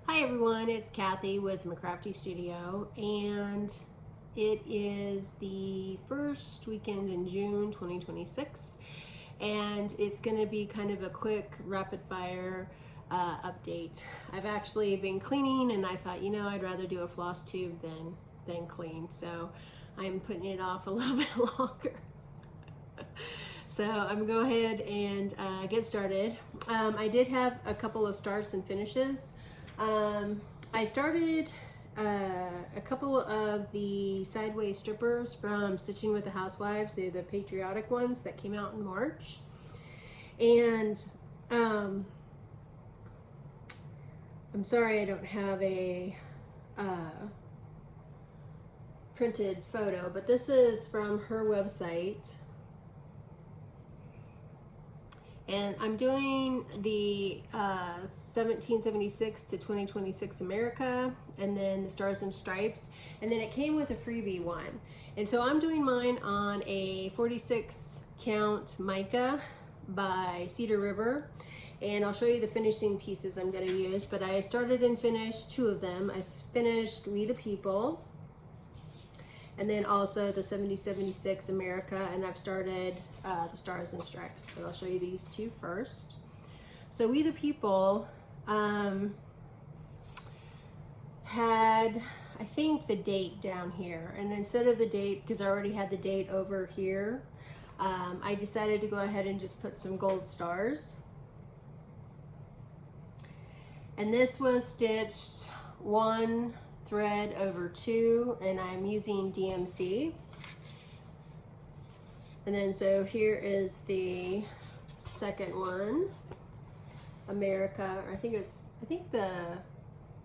Hi everyone, it's Kathy with McCrafty Studio, and it is the first weekend in June 2026, and it's going to be kind of a quick rapid fire update. I've actually been cleaning, and I thought, I'd rather do a floss tube than clean, so I'm putting it off a little bit longer. So I'm gonna go ahead and get started. I did have a couple of starts and finishes. I started a couple of the sideways strippers from Stitching with the Housewives. They're the Patriotic ones that came out in March. And I'm sorry I don't have a printed photo, but this is from her website. And I'm doing the 1776 to 2026 America, and then the Stars and Stripes, and then it came with a freebie one. And so I'm doing mine on a 46 count mica by Cedar River, and I'll show you the finishing pieces I'm going to use. But I started and finished two of them. I finished We the People, and then also the 7076 America, and I've started the Stars and Stripes, but I'll show you these two first. So We the People had, I think, the date down here, and instead of the date, because I already had the date over here, I decided to go ahead and just put some gold stars. And this was stitched one thread over two, and I'm using DMC. And then so here is the second one, America. I think the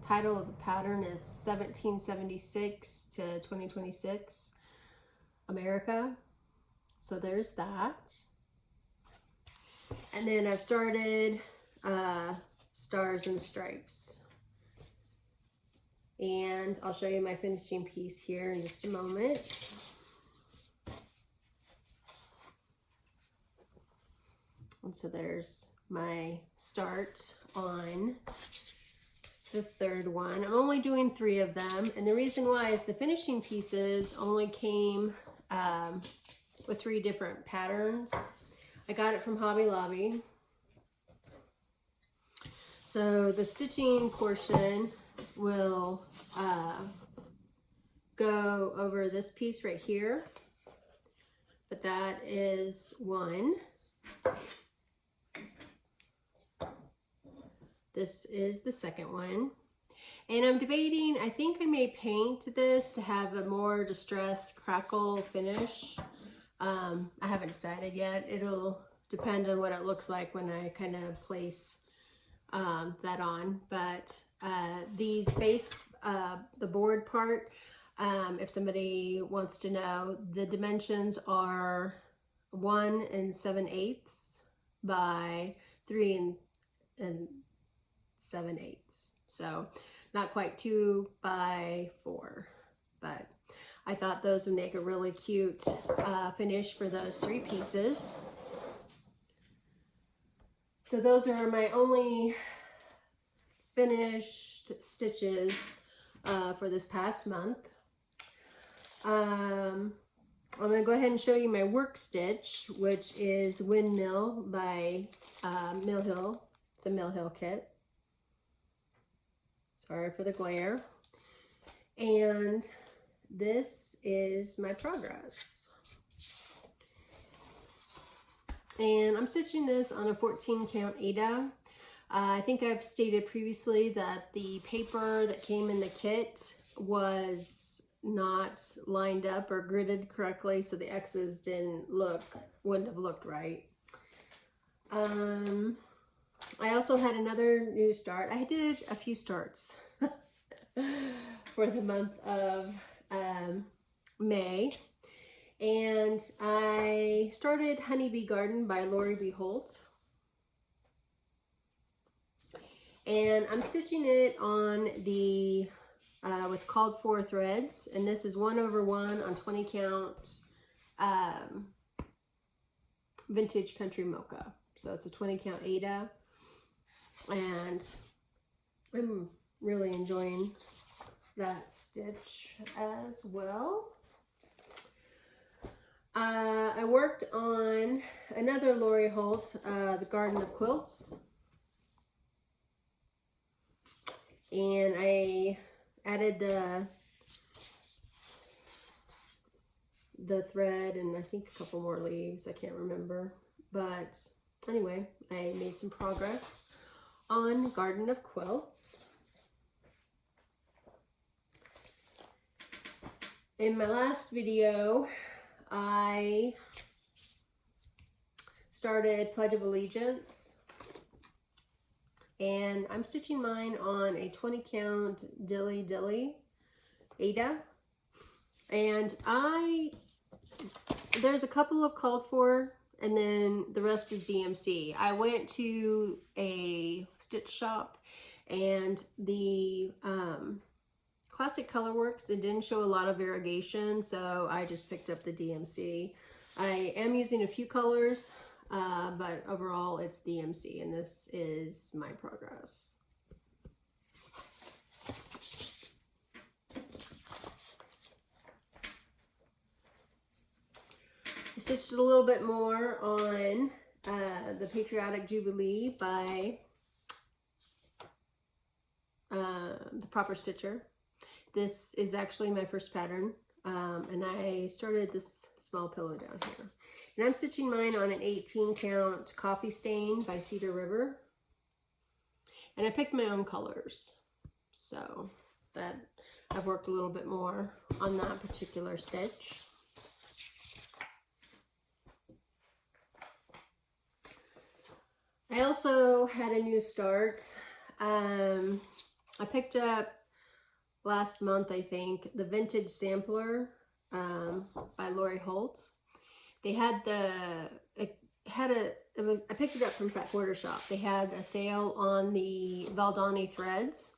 title of the pattern is 1776 to 2026 America. So there's that. And then I've started Stars and Stripes. And I'll show you my finishing piece here in just a moment. And so there's my start on the third one. I'm only doing 3 of them, and the reason why is the finishing pieces only came with 3 different patterns. I got it from Hobby Lobby. So the stitching portion will go over this piece right here, but that is one. This is the second one, and I'm debating, I think I may paint this to have a more distressed crackle finish. I haven't decided yet. It'll depend on what it looks like when I kind of place that on, but these base, the board part, if somebody wants to know, the dimensions are 1 7/8 by 3 7/8, so not quite 2 by 4, but I thought those would make a really cute finish for those 3 pieces. So those are my only finished stitches for this past month. I'm going to go ahead and show you my work stitch, which is Windmill by Mill Hill. It's a Mill Hill kit. Sorry for the glare. And this is my progress. And I'm stitching this on a 14 count Aida. I think I've stated previously that the paper that came in the kit was not lined up or gridded correctly, so the X's wouldn't have looked right. I also had another new start. I did a few starts for the month of May. And I started Honeybee Garden by Lori B. Holt. And I'm stitching it on the, with called for threads. And this is 1/1 on 20 count Vintage Country Mocha. So it's a 20 count Aida. And I'm really enjoying that stitch as well. I worked on another Lori Holt, the Garden of Quilts. And I added the thread and I think a couple more leaves. I can't remember. But anyway, I made some progress on Garden of Quilts. In my last video, I started Pledge of Allegiance, and I'm stitching mine on a 20 count dilly Aida, and there's a couple of called for, and then the rest is DMC. I went to a stitch shop, and the Classic Colorworks, it didn't show a lot of variegation, so I just picked up the DMC. I am using a few colors, but overall it's DMC, and this is my progress. I stitched a little bit more on the Patriotic Jubilee by the Proper Stitcher. This is actually my first pattern, and I started this small pillow down here. And I'm stitching mine on an 18 count Coffee Stain by Cedar River. And I picked my own colors, so that I've worked a little bit more on that particular stitch. I also had a new start. I picked up last month, I think, the Vintage Sampler by Lori Holt. They had I picked it up from Fat Quarter Shop. They had a sale on the Valdani threads,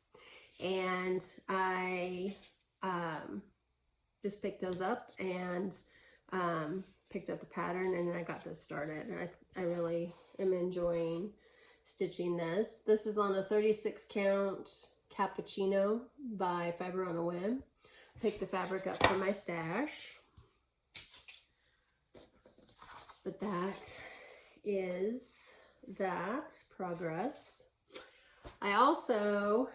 and I just picked those up and picked up the pattern, and then I got this started. And I really am enjoying stitching this. This is on a 36 count Cappuccino by Fiber on a Whim. Pick the fabric up from my stash. But that is that progress. I also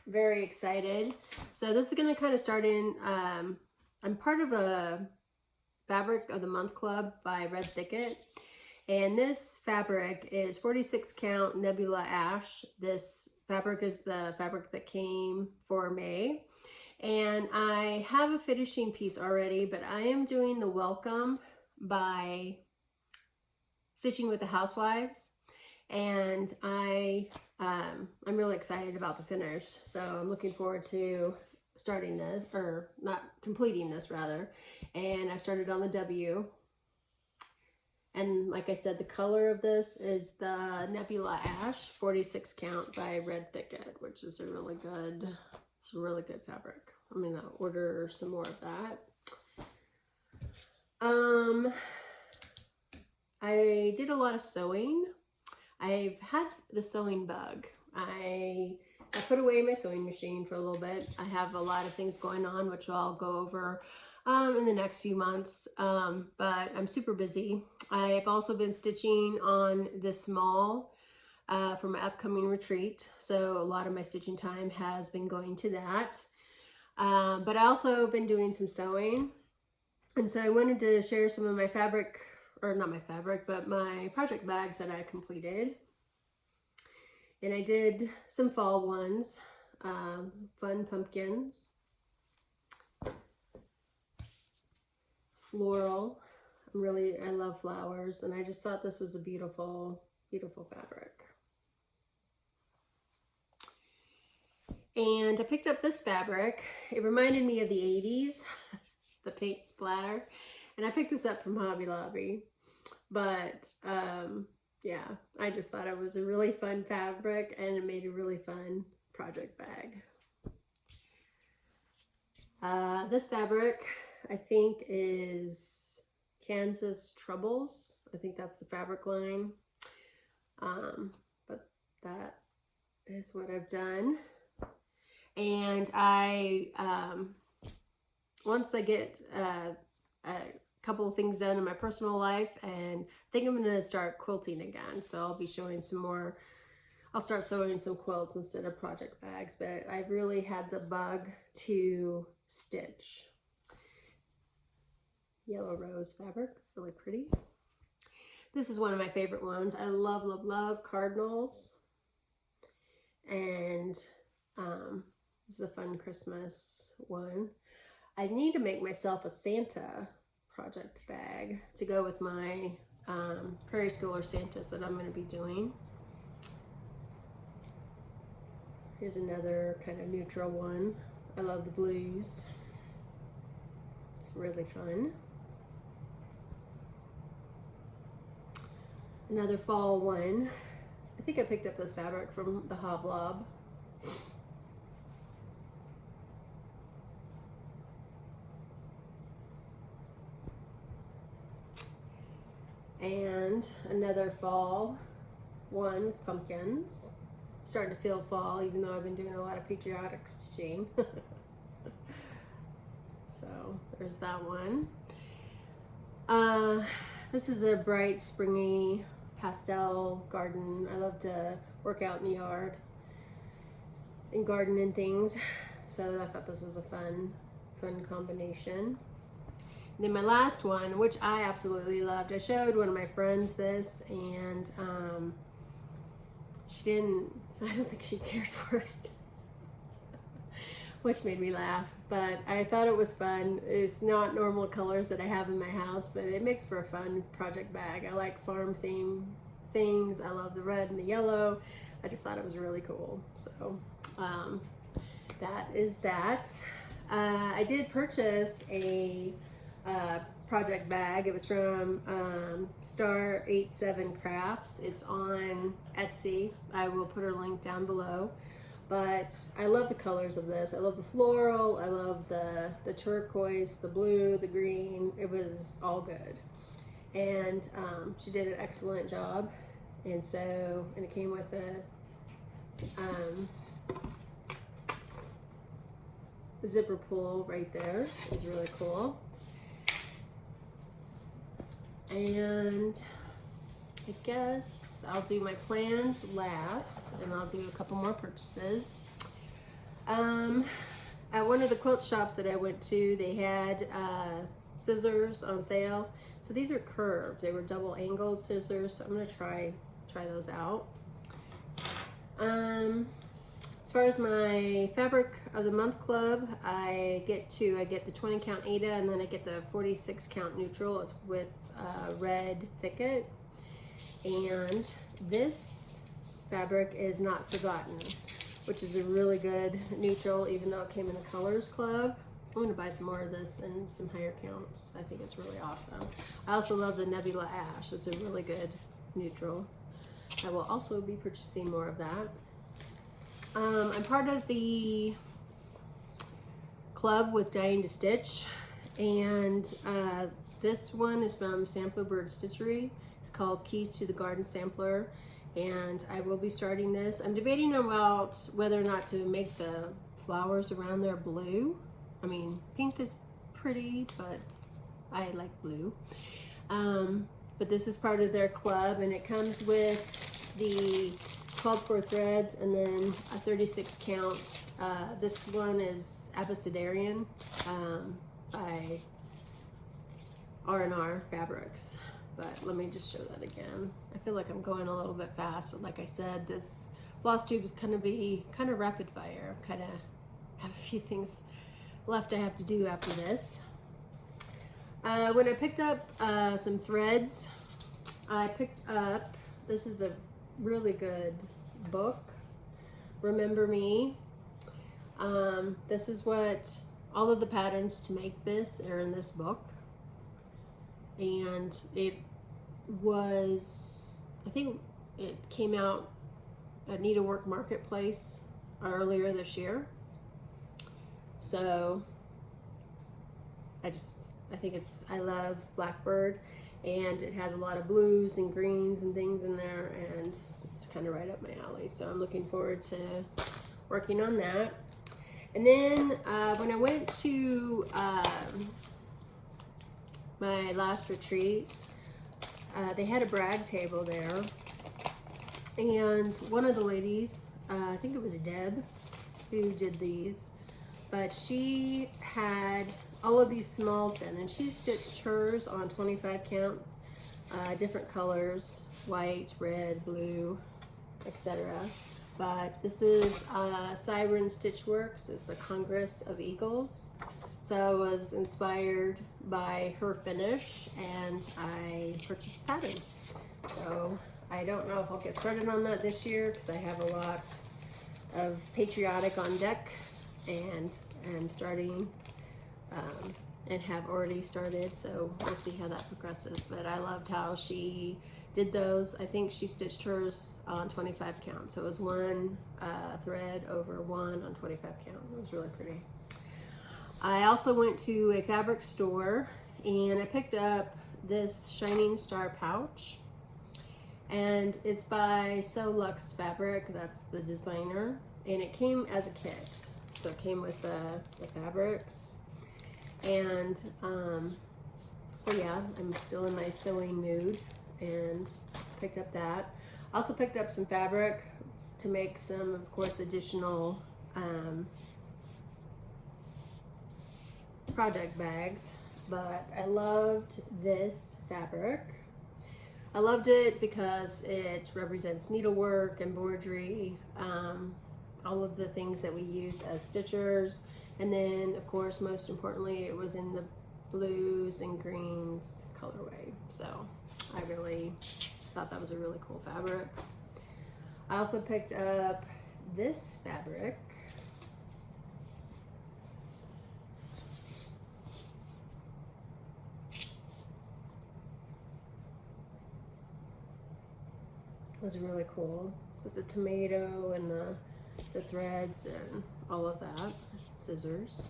very excited. So this is going to kind of start in, I'm part of a Fabric of the Month Club by Red Thicket. And this fabric is 46 count Nebula Ash. This fabric is the fabric that came for May. And I have a finishing piece already, but I am doing the Welcome by Stitching with the Housewives. And I'm really excited about the finish. So I'm looking forward to starting this, or not completing this rather. And I started on the W. And like I said, the color of this is the Nebula Ash 46 count by Red Thicket, which is a really good fabric. I'm gonna order some more of that. I did a lot of sewing. I've had the sewing bug. I put away my sewing machine for a little bit. I have a lot of things going on, which I'll go over in the next few months, but I'm super busy. I've also been stitching on this small for my upcoming retreat, so a lot of my stitching time has been going to that. But I also been doing some sewing, and so I wanted to share some of my fabric, or not my fabric, but my project bags that I completed. And I did some fall ones, fun pumpkins, floral. I love flowers, and I just thought this was a beautiful, beautiful fabric. And I picked up this fabric. It reminded me of the 80s, the paint splatter. And I picked this up from Hobby Lobby. But yeah, I just thought it was a really fun fabric, and it made a really fun project bag. This fabric, I think, is Kansas Troubles. I think that's the fabric line. But that is what I've done. And I, once I get a couple of things done in my personal life, and I think I'm going to start quilting again. So I'll be showing some more. I'll start sewing some quilts instead of project bags, but I've really had the bug to stitch. Yellow rose fabric, really pretty. This is one of my favorite ones. I love, love, love cardinals. And this is a fun Christmas one. I need to make myself a Santa project bag to go with my Prairie Schooler Santas that I'm going to be doing. Here's another kind of neutral one. I love the blues. It's really fun. Another fall one. I think I picked up this fabric from the Hoblob. And another fall one with pumpkins. Starting to feel fall, even though I've been doing a lot of patriotic stitching. So there's that one. This is a bright, springy pastel garden. I love to work out in the yard and garden and things. So I thought this was a fun combination. And then my last one, which I absolutely loved. I showed one of my friends this, and she didn't, I don't think she cared for it, which made me laugh, but I thought it was fun. It's not normal colors that I have in my house, but it makes for a fun project bag. I like farm theme things. I love the red and the yellow. I just thought it was really cool. So that is that. I did purchase a project bag. It was from Star 87 Crafts. It's on Etsy. I will put her link down below. But I love the colors of this. I love the floral. I love the turquoise, the blue, the green. It was all good. And she did an excellent job. And it came with a zipper pull right there. It was really cool. And I guess I'll do my plans last, and I'll do a couple more purchases. At one of the quilt shops that I went to, they had scissors on sale. So these are curved. They were double angled scissors. So I'm gonna try those out. As far as my fabric of the month club, I get the 20 count Aida, and then I get the 46 count neutral. It's with red Thicket. And this fabric is Not Forgotten, which is a really good neutral, even though it came in the colors club. I'm going to buy some more of this and some higher counts. I think it's really awesome. I also love the Nebula Ash. It's a really good neutral. I will also be purchasing more of that. I'm part of the club with Dying to Stitch, and this one is from Samplerbird Stitchery. It's called Keys to the Garden Sampler, and I will be starting this. I'm debating about whether or not to make the flowers around there blue. I mean, pink is pretty, but I like blue. But this is part of their club, and it comes with the 12-4 threads and then a 36 count. This one is Abecedarian by R&R Fabrics. But let me just show that again. I feel like I'm going a little bit fast, but like I said, this FlossTube is gonna be kind of rapid fire. Kind of have a few things left I have to do after this. When I picked up some threads, I picked up, this is a really good book, Remember Me. This is what, all of the patterns to make this are in this book. And it was, I think it came out at Needlework Marketplace earlier this year. So I think I love Blackbird, and it has a lot of blues and greens and things in there, and it's kind of right up my alley. So I'm looking forward to working on that. And then when I went to my last retreat, they had a brag table there, and one of the ladies, I think it was Deb, who did these, but she had all of these smalls done, and she stitched hers on 25 count, different colors, white, red, blue, etc. But this is Siren Stitch Works. It's a Congress of Eagles. So I was inspired by her finish, and I purchased the pattern. So I don't know if I'll get started on that this year, because I have a lot of Patriotic on deck, and I'm starting and have already started, so we'll see how that progresses. But I loved how she did those. I think she stitched hers on 25 count, so it was one thread over one on 25 count. It was really pretty. I also went to a fabric store, and I picked up this Shining Star pouch, and it's by So Luxe Fabric. That's the designer, and it came as a kit. So it came with the fabrics, and so yeah, I'm still in my sewing mood, and picked up that. Also picked up some fabric to make some, of course, additional project bags. But I loved this fabric. I loved it because it represents needlework, embroidery, all of the things that we use as stitchers. And then, of course, most importantly, it was in the blues and greens colorway. So I really thought that was a really cool fabric. I also picked up this fabric. It was really cool with the tomato and the threads and all of that, scissors.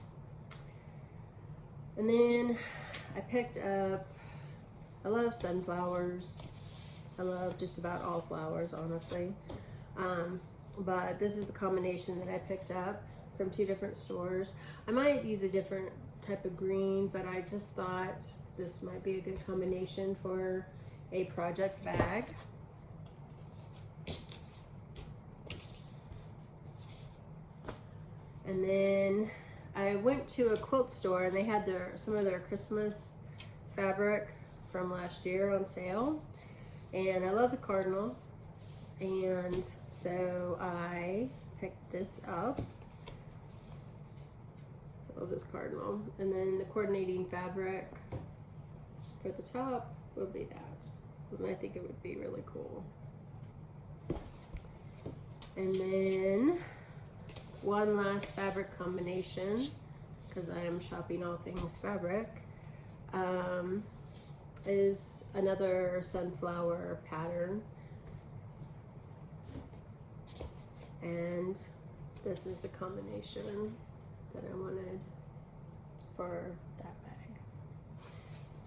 And then I picked up, I love sunflowers. I love just about all flowers, honestly. But this is the combination that I picked up from 2 different stores. I might use a different type of green, but I just thought this might be a good combination for a project bag. And then I went to a quilt store, and they had some of their Christmas fabric from last year on sale. And I love the cardinal, and so I picked this up. I love this cardinal. And then the coordinating fabric for the top will be that. And I think it would be really cool. And then one last fabric combination, because I am shopping all things fabric, is another sunflower pattern, and this is the combination that I wanted for that bag.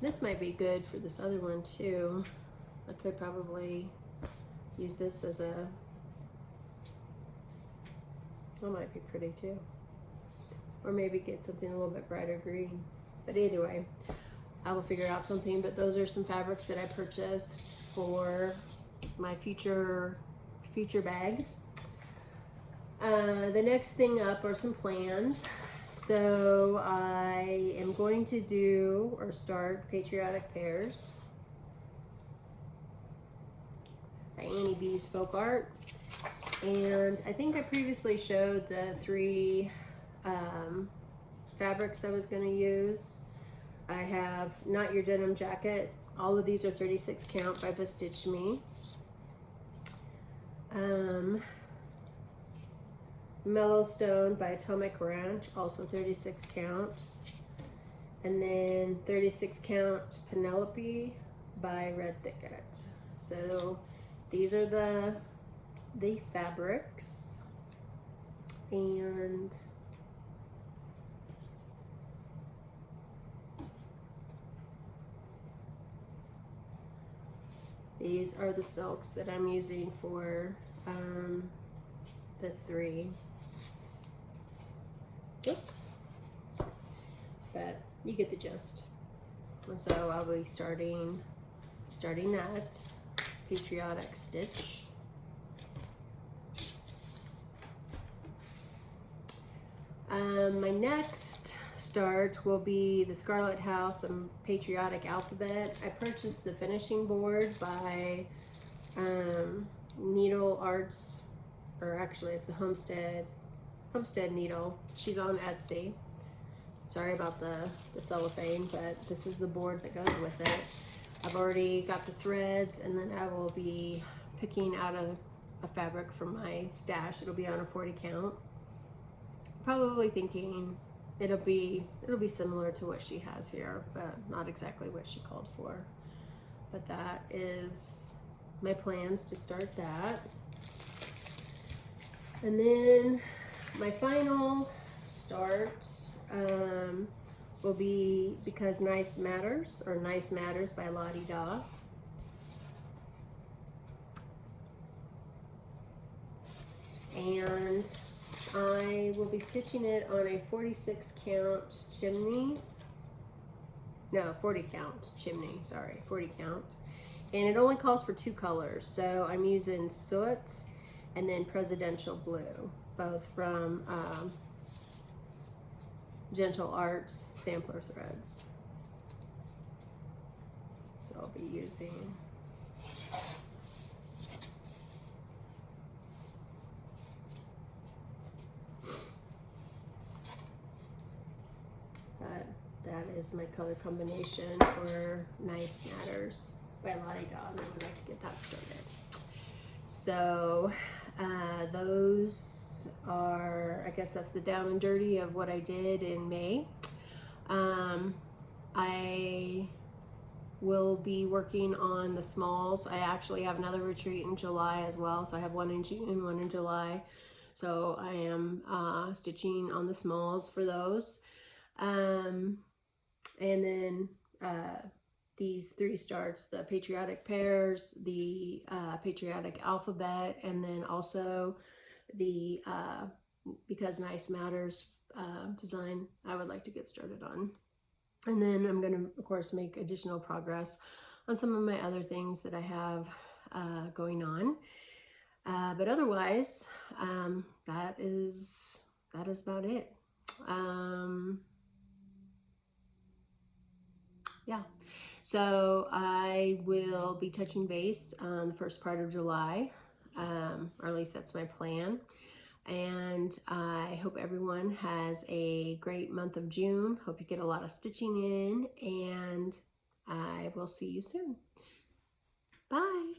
This might be good for this other one too. I could probably use this as a, that might be pretty too. Or maybe get something a little bit brighter green. But either way, I will figure out something. But those are some fabrics that I purchased for my future bags. The next thing up are some plans. So I am going to do or start Patriotic Pairs by Annie B's Folk Art. And I think I previously showed the 3 fabrics I was going to use. I have Not Your Denim Jacket. All of these are 36 count by Stitch Me. Mellowstone by Atomic Ranch, also 36 count. And then 36 count Penelope by Red Thicket. So these are the fabrics, and These are the silks that I'm using for the 3. Oops. But you get the gist. And so I'll be starting that Patriotic stitch. My next start will be the Scarlet House and Patriotic Alphabet. I purchased the finishing board by Needle Arts, or actually it's the Homestead Needle. She's on Etsy. Sorry about the cellophane, but this is the board that goes with it. I've already got the threads, and then I will be picking out a fabric from my stash. It'll be on a 40 count. Probably thinking it'll be similar to what she has here, but not exactly what she called for. But that is my plans to start that. And then my final start will be Because Nice Matters, or Nice Matters by Aida. And I will be stitching it on a 46 count chimney. No, 40 count chimney, sorry, 40 count. And it only calls for 2 colors. So I'm using Soot and then Presidential Blue, both from Gentle Arts Sampler Threads. So I'll be using that is my color combination for Nice Matters by Aida, and I would like to get that started. So those are, I guess that's the down and dirty of what I did in May. I will be working on the smalls. I actually have another retreat in July as well, so I have one in June, one in July. So I am stitching on the smalls for those. And then these 3 starts, the Patriotic Pairs, the Patriotic Alphabet, and then also the Because Nice Matters design I would like to get started on. And then I'm going to, of course, make additional progress on some of my other things that I have going on. But otherwise, that is about it. Yeah, so I will be touching base on the first part of July, or at least that's my plan. And I hope everyone has a great month of June. Hope you get a lot of stitching in, and I will see you soon. Bye.